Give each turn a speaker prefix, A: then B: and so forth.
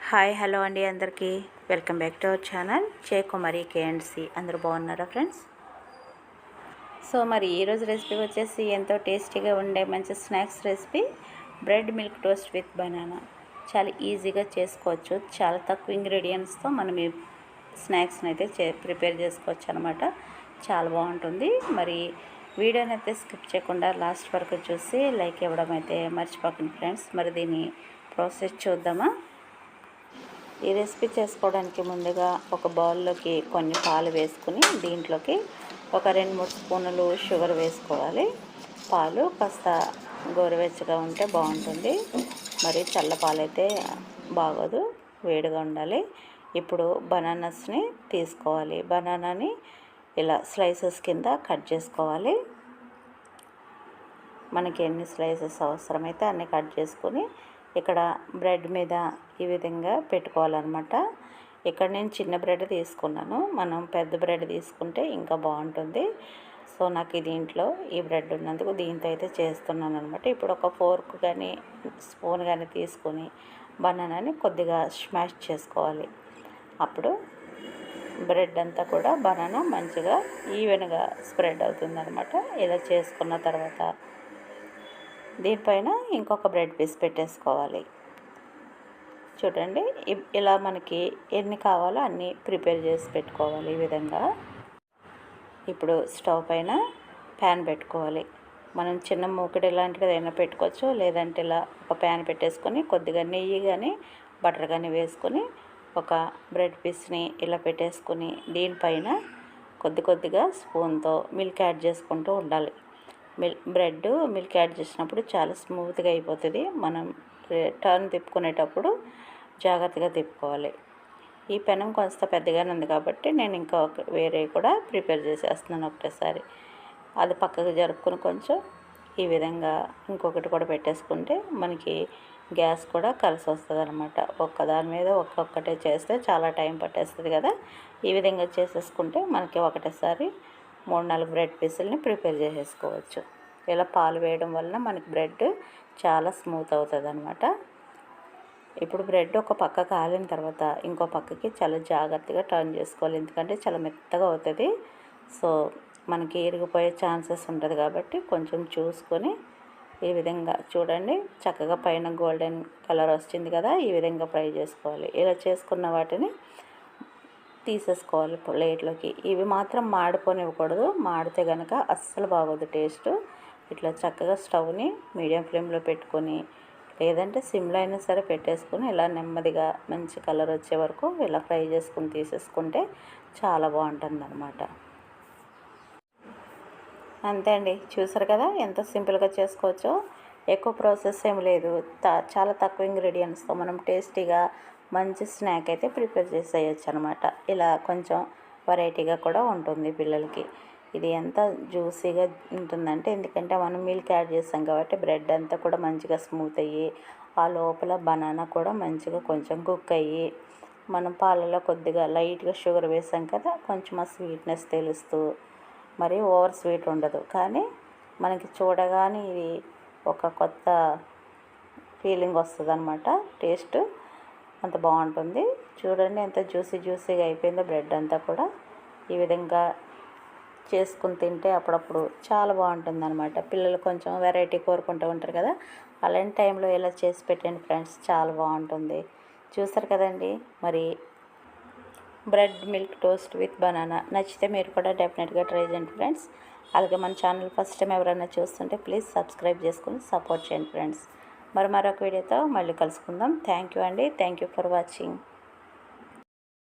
A: Hi hello అండి అందరికీ welcome back to our channel Kumari కేఎండ్సి. అందరూ బాగున్నారా ఫ్రెండ్స్? సో మరి ఈరోజు రెసిపీ వచ్చేసి ఎంతో టేస్టీగా ఉండే మంచి snacks recipe bread milk toast with banana. చాలా ఈజీగా చేసుకోవచ్చు. చాలా తక్కువ ఇంగ్రీడియంట్స్తో మనం ఈ స్నాక్స్ని అయితే ప్రిపేర్ చేసుకోవచ్చు అనమాట. చాలా బాగుంటుంది. మరి వీడియోని అయితే స్కిప్ చేయకుండా లాస్ట్ వరకు చూసి లైక్ ఇవ్వడం అయితే మర్చిపోకండి ఫ్రెండ్స్. మరి దీని ప్రాసెస్ చూద్దామా? ఈ రెసిపీ చేసుకోవడానికి ముందుగా ఒక బౌల్లోకి కొన్ని పాలు వేసుకుని దీంట్లోకి ఒక 2-3 స్పూన్లు షుగర్ వేసుకోవాలి. పాలు కాస్త గోరువెచ్చగా ఉంటే బాగుంటుంది. మరి చల్ల పాలైతే బాగోదు, వేడిగా ఉండాలి. ఇప్పుడు బనానాస్ని తీసుకోవాలి. బనానాని ఇలా స్లైసెస్ కింద కట్ చేసుకోవాలి. మనకి ఎన్ని స్లైసెస్ అవసరమైతే అన్ని కట్ చేసుకొని ఇక్కడ బ్రెడ్ మీద ఈ విధంగా పెట్టుకోవాలన్నమాట. ఇక్కడ నేను చిన్న బ్రెడ్ తీసుకున్నాను. మనం పెద్ద బ్రెడ్ తీసుకుంటే ఇంకా బాగుంటుంది. సో నాకు దీంట్లో ఈ బ్రెడ్ ఉన్నందుకు దీంతో అయితే చేస్తున్నాను అనమాట. ఇప్పుడు ఒక ఫోర్క్ కానీ స్పూన్ కానీ తీసుకొని బనానాని కొద్దిగా స్మాష్ చేసుకోవాలి. అప్పుడు బ్రెడ్ అంతా కూడా బనానా మంచిగా ఈవెన్గా స్ప్రెడ్ అవుతుంది అనమాట. ఇలా చేసుకున్న తర్వాత దీనిపైన ఇంకొక బ్రెడ్ పీస్ పెట్టేసుకోవాలి. చూడండి, ఇలా మనకి ఎన్ని కావాలో అన్నీ ప్రిపేర్ చేసి పెట్టుకోవాలి ఈ విధంగా. ఇప్పుడు స్టవ్ పైన ప్యాన్ పెట్టుకోవాలి. మనం చిన్న మూకిడి లాంటిది ఏదైనా పెట్టుకోవచ్చు. లేదంటే ఇలా ఒక ప్యాన్ పెట్టేసుకొని కొద్దిగా నెయ్యి కానీ బటర్ కానీ వేసుకొని ఒక బ్రెడ్ పీస్ని ఇలా పెట్టేసుకొని దీనిపైన కొద్దిగా స్పూన్తో మిల్క్ యాడ్ చేసుకుంటూ ఉండాలి. బ్రెడ్ మిల్క్ యాడ్ చేసినప్పుడు చాలా స్మూత్గా అయిపోతుంది. మనం టర్న్ తిప్పుకునేటప్పుడు జాగ్రత్తగా తిప్పుకోవాలి. ఈ పెనం కొంత పెద్దగానే ఉంది కాబట్టి నేను ఇంకా వేరే కూడా ప్రిపేర్ చేసేస్తున్నాను ఒకటేసారి. అది పక్కకు జరుపుకొని కొంచెం ఈ విధంగా ఇంకొకటి కూడా పెట్టేసుకుంటే మనకి గ్యాస్ కూడా కలిసి వస్తుంది అనమాట. ఒక్కదాని మీద ఒక్కొక్కటే చేస్తే చాలా టైం పట్టేస్తుంది కదా. ఈ విధంగా చేసేసుకుంటే మనకి ఒకటేసారి 3-4 బ్రెడ్ పీసులని ప్రిపేర్ చేసేసుకోవచ్చు. ఇలా పాలు వేయడం వలన మనకి బ్రెడ్ చాలా స్మూత్ అవుతుంది అనమాట. ఇప్పుడు బ్రెడ్ ఒక పక్క కాలిన తర్వాత ఇంకో పక్కకి చాలా జాగ్రత్తగా టర్న్ చేసుకోవాలి. ఎందుకంటే చాలా మెత్తగా అవుతుంది. సో మనకి ఇరిగిపోయే ఛాన్సెస్ ఉంటుంది కాబట్టి కొంచెం చూసుకొని ఈ విధంగా చూడండి, చక్కగా పైన గోల్డెన్ కలర్ వచ్చింది కదా, ఈ విధంగా ఫ్రై చేసుకోవాలి. ఇలా చేసుకున్న వాటిని తీసేసుకోవాలి ప్లేట్లోకి. ఇవి మాత్రం మాడిపోనివ్వకూడదు. మాడితే కనుక అస్సలు బాగోదు టేస్ట్. ఇట్లా చక్కగా స్టవ్ని మీడియం ఫ్లేమ్లో పెట్టుకొని లేదంటే సిమ్లో అయినా సరే పెట్టేసుకొని ఇలా నెమ్మదిగా మంచి కలర్ వచ్చే వరకు ఇలా ఫ్రై చేసుకుని తీసేసుకుంటే చాలా బాగుంటుంది అనమాట. అంతే అండి, చూసారు కదా ఎంత సింపుల్గా చేసుకోవచ్చో. ఎక్కువ ప్రాసెస్ ఏం లేదు. చాలా తక్కువ ఇంగ్రీడియంట్స్తో మనం టేస్టీగా మంచి స్నాక్ అయితే ప్రిపేర్ చేసేయచ్చు అనమాట. ఇలా కొంచెం వెరైటీగా కూడా ఉంటుంది పిల్లలకి. ఇది ఎంత జ్యూసీగా ఉంటుందంటే, ఎందుకంటే మనం మిల్క్ యాడ్ చేస్తాం కాబట్టి బ్రెడ్ అంతా కూడా మంచిగా స్మూత్ అయ్యి ఆ లోపల బనానా కూడా మంచిగా కొంచెం కుక్ అయ్యి మనం పాలలో కొద్దిగా లైట్గా షుగర్ వేసాం కదా, కొంచెం ఆ స్వీట్నెస్ తెలుస్తూ మరి ఓవర్ స్వీట్ ఉండదు. కానీ మనకి చూడగానే ఇది ఒక కొత్త ఫీలింగ్ వస్తుంది అనమాట. టేస్ట్ అంత బాగుంటుంది. చూడండి ఎంత జ్యూసీగా అయిపోయిందో బ్రెడ్ అంతా కూడా. ఈ విధంగా చేసుకుని తింటే అప్పుడప్పుడు చాలా బాగుంటుంది అనమాట. పిల్లలు కొంచెం వెరైటీ కోరుకుంటూ ఉంటారు కదా, అలాంటి టైంలో ఇలా చేసి పెట్టండి ఫ్రెండ్స్, చాలా బాగుంటుంది. చూసారు కదండి, మరి bread milk toast with banana నచ్చితే మీరు కూడా డెఫినెట్గా ట్రై చేయండి ఫ్రెండ్స్. అలాగే మన ఛానల్ ఫస్ట్ టైం ఎవరైనా చూస్తుంటే ప్లీజ్ సబ్స్క్రైబ్ చేసుకుని సపోర్ట్ చేయండి ఫ్రెండ్స్. మరొక వీడియోతో మళ్ళీ కలుసుకుందాం. థ్యాంక్ యూ అండి. Thank you for watching.